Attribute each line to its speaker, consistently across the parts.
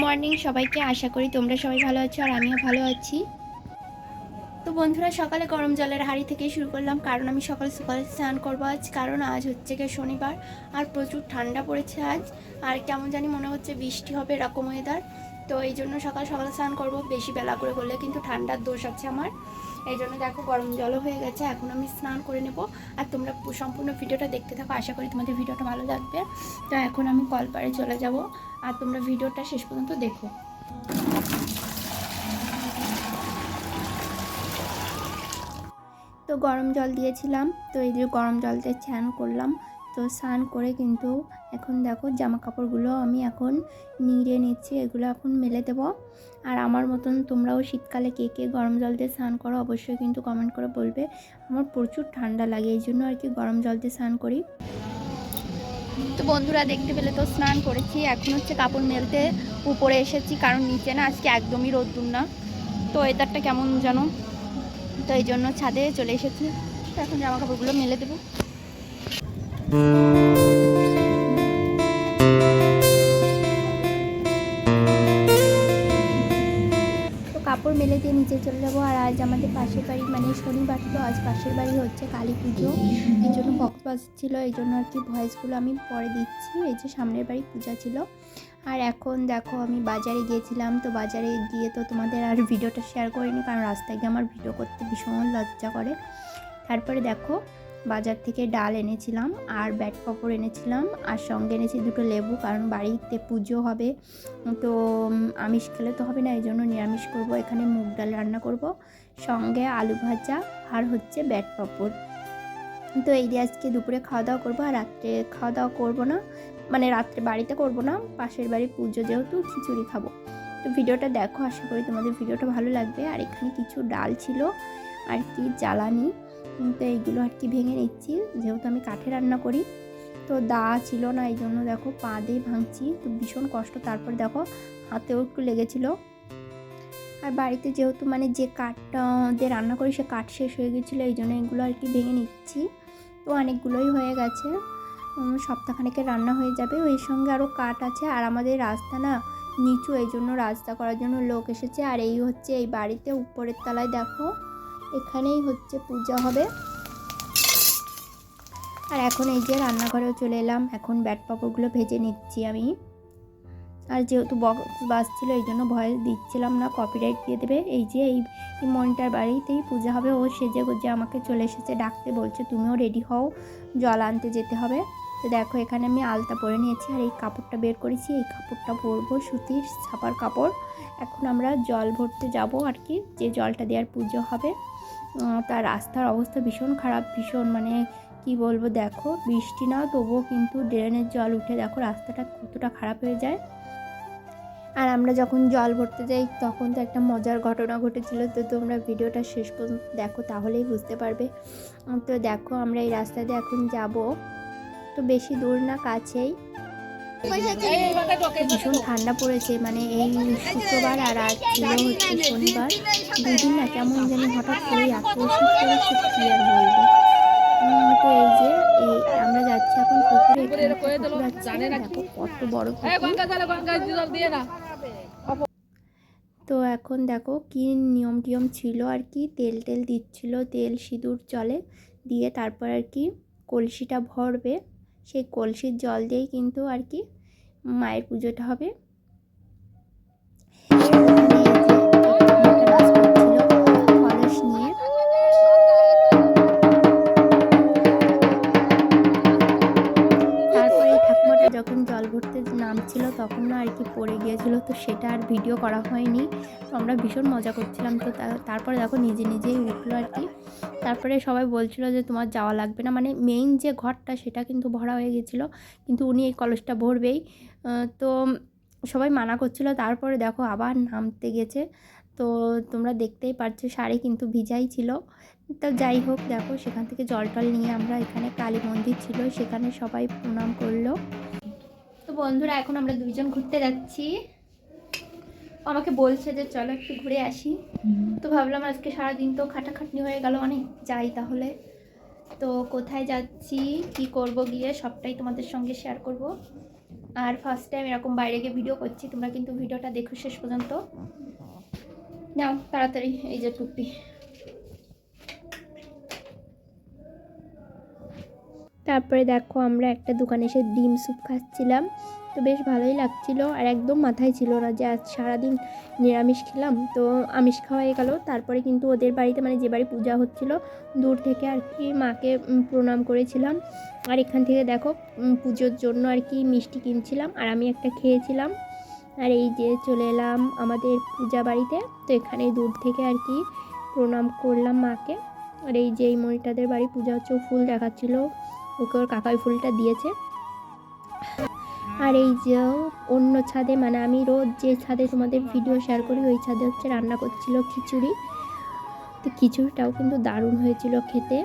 Speaker 1: Morning সবাইকে। আশা করি তোমরা সবাই ভালো আছো আর আমিও ভালো আছি। তো বন্ধুরা, সকালে গরম জলের হাঁড়ি থেকেই শুরু করলাম, কারণ আমি সকালে স্নান করবো আজ। কারণ আজ হচ্ছে গিয়ে শনিবার আর প্রচুর ঠান্ডা পড়েছে আজ, আর কেমন জানি মনে হচ্ছে বৃষ্টি হবে এরকম ওয়েদার। তো এই জন্য সকালে স্নান করবো, বেশি বেলা করে করলে কিন্তু ঠান্ডার দোষ আছে আমার। এই জন্য দেখো গরম জলও হয়ে গেছে, এখন আমি স্নান করে নেব। আর তোমরা সম্পূর্ণ ভিডিওটা দেখতে থাকো, আশা করি তোমাদের ভিডিওটা ভালো লাগবে। তো এখন আমি কলপাড়ে চলে যাব, আর তোমরা ভিডিওটা শেষ পর্যন্ত দেখো। তো গরম জল দিয়েছিলাম, তো এই যে গরম জল দিয়ে স্নান করলাম। তো স্নান করে কিন্তু এখন দেখো জামা কাপড়গুলো আমি এখন নিড়ে নিচ্ছি, এগুলো এখন মেলে দেবো। আর আমার মতন তোমরাও শীতকালে কে কে গরম জল দিয়ে স্নান করো অবশ্যই কিন্তু কমেন্ট করে বলবে। আমার প্রচুর ঠান্ডা লাগে, এই জন্য আর কি গরম জল দিয়ে স্নান করি। তো বন্ধুরা, দেখতে পেলে তো স্নান করেছি, এখন হচ্ছে কাপড় মেলতে উপরে এসেছি, কারণ নিচে না আজকে একদমই রোদ্দুর না। তো ওয়েদারটা কেমন জানো, তো এই জন্য ছাদে চলে এসেছি। তো এখন জামা কাপড়গুলো মেলে দেবো। তো কাপড় মেলে দিয়ে নিচে চলে যাবো। আর আজ আমাদের পাশের বাড়ি, মানে শনিবার তো আজ পাশের বাড়ি হচ্ছে কালী পুজো, এই জন্য বক্স বাজছিল, এই জন্য আর কি ভয়েসগুলো আমি পরে দিচ্ছি। এই যে সামনের বাড়ি পূজা ছিল। আর এখন দেখো আমি বাজারে গিয়েছিলাম, তো বাজারে গিয়ে তো তোমাদের আর ভিডিওটা শেয়ার করিনি, কারণ রাস্তায় গিয়ে আমার ভিডিও করতে ভীষণ লজ্জা করে। তারপরে দেখো বাজার থেকে ডাল এনেছিলাম আর ব্যাট পাঁপড় এনেছিলাম, আর সঙ্গে এনেছি দুটো লেবু, কারণ বাড়িতে পুজো হবে। তো আমিষ খেলে তো হবে না, এই জন্য নিরামিষ করব। এখানে মুগ ডাল রান্না করব, সঙ্গে আলু ভাজা আর হচ্ছে ব্যাট পাঁপড়। তো এই দিয়ে আজকে দুপুরে খাওয়া দাওয়া করবো, আর রাত্রে খাওয়া দাওয়া করবো না, মানে রাত্রে বাড়িতে করবো না, পাশের বাড়ি পুজো যেহেতু খিচুড়ি খাবো। তো ভিডিওটা দেখো, আশা করি তোমাদের ভিডিওটা ভালো লাগবে। আর এখানে কিছু ডাল ছিল আর কি জ্বালানি, তো এইগুলো আর কি ভেঙে নিচ্ছি, যেহেতু আমি কাঠে রান্না করি। তো দা ছিল না, এই জন্য দেখো পা দিয়ে ভাঙছি, তো ভীষণ কষ্ট। তারপর দেখো হাতেও একটু লেগেছিলো। আর বাড়িতে যেহেতু মানে যে কাঠটা দিয়ে রান্না করি সে কাঠ শেষ হয়ে গেছিলো, এই জন্য এগুলো আর কি ভেঙে নিচ্ছি। তো অনেকগুলোই হয়ে গেছে, সপ্তাহখানেকের রান্না হয়ে যাবে। ওই সঙ্গে আরও কাঠ আছে, আর আমাদের রাস্তা না নিচু, এই জন্য রাস্তা করার জন্য লোক এসেছে। আর এই হচ্ছে এই বাড়িতে উপরের তলায় দেখো, এখানেই হচ্ছে পূজা হবে। আর এখন এই যে রান্নাঘরেও চলে এলাম, এখন ব্যাট পাঁপড়গুলো ভেজে নিচ্ছি আমি। আর যেহেতু বক্স বাজছিল এই জন্য ভয়েস দিচ্ছিলাম না, কপিরাইট দিয়ে দেবে। এই যে এই মনিটার বাড়িতেই পূজা হবে, ও সেজে গুজে আমাকে চলে এসেছে ডাকতে, বলছে তুমিও রেডি হও, জল আনতে যেতে হবে। তো দেখো এখানে আমি আলতা পরে নিয়েছি, আর এই কাপড়টা বের করেছি, এই কাপড়টা পরবো, সুতির ছাপার কাপড়। এখন আমরা জল ভরতে যাব আর কি, যে জলটা দেওয়ার পুজো হবে। তার রাস্তার অবস্থা ভীষণ খারাপ, ভীষণ মানে কি বলবো, দেখো বৃষ্টি না তবুও কিন্তু ড্রেনের জল উঠে দেখো রাস্তাটা কতটা খারাপ হয়ে যায়। আর আমরা যখন জল ভরতে যাই তখন তো একটা মজার ঘটনা ঘটেছিল, তো তোমরা ভিডিওটা শেষ পর্যন্ত দেখো, তাহলেই বুঝতে পারবে। তো দেখো আমরা এই রাস্তা দিয়ে এখন যাব, তো বেশি দূর না, কাছেই। ভীষণ ঠান্ডা পড়েছে, মানে এই শুক্রবার আর আজ ছিল হচ্ছে শনিবার, দুদিন না কেমন জানি হঠাৎ করে এত শীত পড়েছে, কি আর বলবো। তো এই যে আমরা যাচ্ছি এখন পুকুরে, দেখো কত বড় পুকুর। তো এখন দেখো কি নিয়ম টিয়ম ছিল আর কি, তেল টেল দিচ্ছিল, তেল সিঁদুর জলে দিয়ে তারপর আর কি কলসিটা ভরবে, সেই কলসির জল দিয়েই কিন্তু আর কি মায়ের পুজোটা হবে। কলস নিয়ে যখন জল ভরতে নামছিল তখন না আর কি পড়ে গিয়েছিল, তো সেটা আর ভিডিও করা হয়নি। তো আমরা ভীষণ মজা করছিলাম, তো তারপরে দেখো নিজে নিজেই উঠলো আর কি। তারপরে সবাই বলছিল যে তোমার যাওয়া লাগবে না, মানে মেইন যে ঘরটা সেটা কিন্তু ভরা হয়ে গেছিলো, কিন্তু উনি এই কলসটা ভরবেই। তো সবাই মানা করছিল, তারপরে দেখো আবার নামতে গেছে। তো তোমরা দেখতেই পারছো শাড়ি কিন্তু ভিজাই ছিল। তো যাই হোক, দেখো সেখান থেকে জল টল নিয়ে আমরা, এখানে কালী মন্দির ছিল সেখানে সবাই প্রণাম করলো। তো বন্ধুরা এখন আমরা দুইজন ঘুরতে যাচ্ছি, আমাকে বলছে যে চলো একটু ঘুরে আসি। তো ভাবলাম আজকে সারাদিন তো খাটাখাটনি হয়ে গেল অনেক, যাই তাহলে। তো কোথায় যাচ্ছি, কি করব গিয়ে সবটাই তোমাদের সঙ্গে শেয়ার করব। আর ফার্স্ট টাইম এরকম বাইরে গিয়ে ভিডিও করছি, তোমরা কিন্তু ভিডিওটা দেখো শেষ পর্যন্ত। নাও তাড়াতাড়ি, এই যে টুপি। তারপরে দেখো আমরা একটা দোকানে এসে ডিম স্যুপ খাচ্ছিলাম, তো বেশ ভালোই লাগছিল। আর একদম মাথায় ছিল না যে আজ সারাদিন নিরামিষ খেলাম, তো আমিষ খাওয়াই গেল। তারপরে কিন্তু ওদের বাড়িতে মানে যে বাড়ি পূজা হচ্ছিল দূর থেকে আর কি মাকে প্রণাম করেছিলাম। আর এখান থেকে দেখো পুজোর জন্য আর কি মিষ্টি কিনছিলাম, আর আমি একটা খেয়েছিলাম। আর এই যে চলে এলাম আমাদের পূজা বাড়িতে, তো এখানে দূর থেকে আর কি প্রণাম করলাম মাকে। আর এই যে এই মনিটাদের বাড়ি পূজা হচ্ছে, ও ফুল দেখাচ্ছিল, ওকে ওর কাকাই ফুলটা দিয়েছে। আর এই যে অন্য ছাদে, মানে আমি রোজ যে ছাদে তোমাদের ভিডিও শেয়ার করি ওই ছাদে হচ্ছে রান্না করছিল খিচুড়ি, তো খিচুড়িটাও কিন্তু দারুণ হয়েছিল খেতে।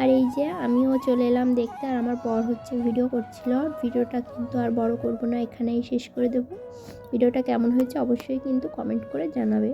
Speaker 1: আর এই যে আমিও চলে এলাম দেখতে, আর আমার বর হচ্ছে ভিডিও করছিল। ভিডিওটা কিন্তু আর বড় করব না, এখানেই শেষ করে দেব। ভিডিওটা কেমন হয়েছে অবশ্যই কিন্তু কমেন্ট করে জানাবে।